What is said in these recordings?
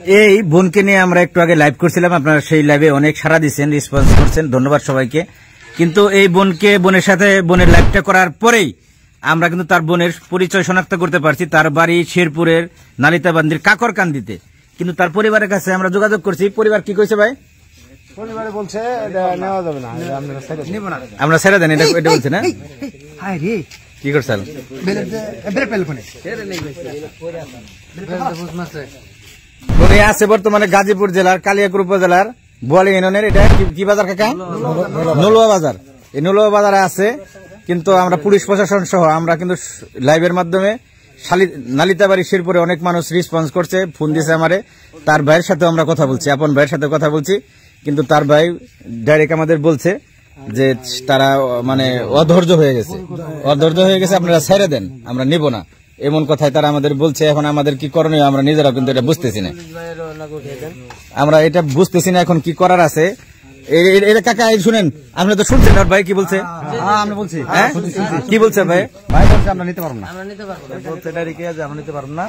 এই বোনকে নিয়ে আমরা একটু আগে লাইভ করছিলাম, আপনারা সেই লাইভে অনেক সাড়া দিচ্ছেন, রেসপন্স করছেন, ধন্যবাদ সবাইকে। কিন্তু এই বোনের সাথে বোনের লাইভটা করার পরেই আমরা কিন্তু তার বোনের পরিচয় শনাক্ত করতে পারছি। তার বাড়ি শেরপুরের নালিতাবান্দির কাকরকান্দিতে। কিন্তু তার পরিবারের কাছে আমরা যোগাযোগ করছি। পরিবার কি কইছে ভাই? পরিবারে বলছে নেওয়া যাবে না, আমরা ছেড়ে দেন, এটা বলছে না? কি করছেন? উনি আছে বর্তমানে গাজীপুর জেলার কালিয়াকুর উপজেলার বোয়ালি ইউনিয়নের, এটা কি বাজার কাকা? নলুয়া বাজার। এই নলুয়া বাজারে আছে। কিন্তু আমরা পুলিশ প্রশাসন সহ আমরা কিন্তু লাইভের মাধ্যমে নালিতাবাড়ি শেরপুরে অনেক মানুষ রেসপন্স করছে, ফোন দিয়েছে আমারে। তার ভাইয়ের সাথে আমরা কথা বলছি, আপন ভাইয়ের সাথে কথা বলছি। কিন্তু তার ভাই ডাইরেক্ট আমাদের বলছে যে তারা মানে অধৈর্য হয়ে গেছে, আপনারা ছেড়ে দেন, আমরা নিব না, এমন কথাই তারা আমাদের বলছে। এখন আমাদের কি করণীয় আমরা নিজেরাও কিন্তু এটা বুঝতেছি না, এখন কি করার আছে। এটা কাকা শুনেন, আপনি তো শুনছেন ওর ভাই কি বলছে? আমরা বলছি কি বলছে ভাই? ভাই বলছে আমরা নিতে পারবো না, বলছে ডাইরেক্ট যে আমরা নিতে পারবো না,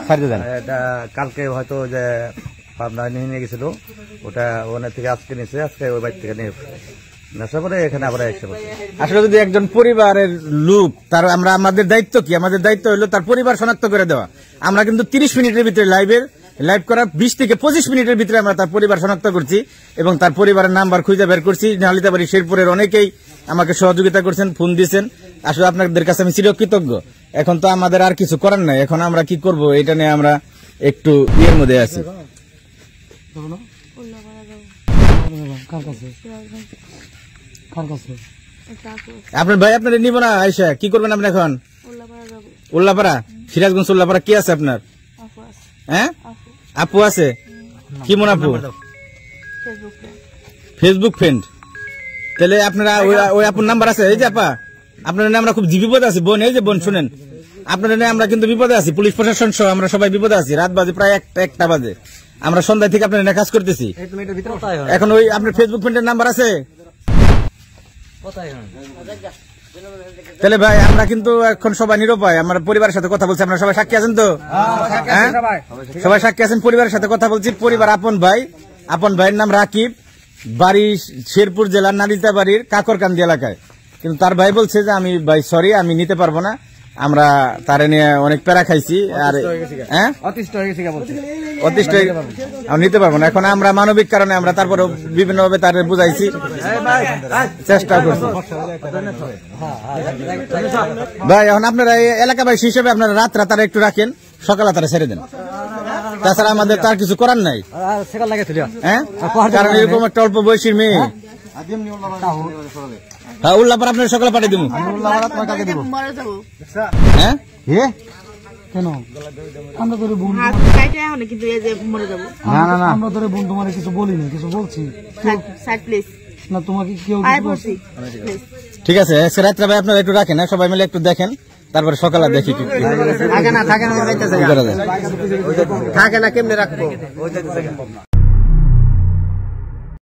এটা কালকে হয়তো যে পাবনা নিয়ে গেছিল, ওটা ওখানে থেকে আজকে নিয়েছে, আজকে ওই বাড়ি থেকে নিয়ে নেশা করে এখানে আবার এসে আসলে যদি একজন পরিবারের লোক, তার আমরা আমাদের দায়িত্ব কি? আমাদের দায়িত্ব হলো তার পরিবার শনাক্ত করে দেওয়া। আমরা কিন্তু 30 মিনিটের ভিতরে লাইভ করার 20 থেকে 25 মিনিটের ভিতরে আমরা তার পরিবার শনাক্ত করছি এবং তার পরিবারের নাম্বার খুঁজে বের করছি। নালিতাবাড়ি শেরপুরের অনেকেই আমাকে সহযোগিতা করছেন, ফোন দিয়েছেন। আসলে আপনাদের কাছে আমি চিরকৃতজ্ঞ। এখন তো আমাদের আর কিছু করার নাই, এখন আমরা কি করব এটা নিয়ে আমরা একটু ইয়ের মধ্যে আছি। আপনার ভাই আপনার নিব না আয়সা, কি করবেন আপনি এখন? উল্লাপাড়া, সিরাজগঞ্জ উল্লাপাড়া। কি আছে আপনার? হ্যাঁ, আপু আছে। কি মন আপু? Facebook friend. তাহলে আপনারা ওই আপুর নাম্বার আছে? এই যে আপা, আপনার আমরা খুব বিপদে আছি বোন। এই যে বোন শুনেন, আপনার আমরা কিন্তু বিপদে আছি, পুলিশ প্রশাসন সহ আমরা সবাই বিপদে আছি। রাত বাজে প্রায় একটা বাজে, আমরা সন্ধ্যা থেকে আপনার কাজ করতেছি। এখন ওই আপনার ফেসবুক ফ্রেন্ডের নাম্বার আছে? তাহলে ভাই আমরা কিন্তু এখন সবাই নিরুপায়, আমরা পরিবারের সাথে কথা বলছি। আপনারা সবাই সাক্ষী আছেন তো? হ্যাঁ, সবাই সাক্ষী আছেন। পরিবারের সাথে কথা বলছি। পরিবার আপন ভাইয়ের নাম রাকিব, বাড়ি শেরপুর জেলার নালিতাবাড়ির কাকরকান্দি এলাকায়। কিন্তু তার ভাই বলছে যে আমি ভাই সরি, আমি নিতে পারবো না, আমরা তারে নিয়ে অনেক প্যারা খাইছি, আর হ্যাঁ অতিষ্ঠ আমি নিতে পারবো না। এখন আমরা মানবিক কারণে আমরা তারপরে বিভিন্ন ভাবে তার বুঝাইছি, চেষ্টা করছি। ভাই এখন আপনারা এলাকাবাসী হিসেবে আপনারা রাত একটু রাখেন, সকালে তারা ছেড়ে দেন। তাছাড়া আমাদের তার কিছু করার নাই। হ্যাঁ, কারণ এরকম একটা অল্প বয়সীর মেয়ে। হ্যাঁ, উল্লাপাড়া আপনার সকালে পাঠিয়ে দিব। হ্যাঁ, কেন আমরা তোর বোন? আমরা তোর বোন, তোমার কিছু বলিনি, কিছু বলছি না তোমাকে কেউ। ঠিক আছে, আজকে রাত্রে ভাই আপনারা একটু রাখেন, সবাই মিলে একটু দেখেন, তারপরে সকালে দেখি থাকে না কেমনে রাখবো।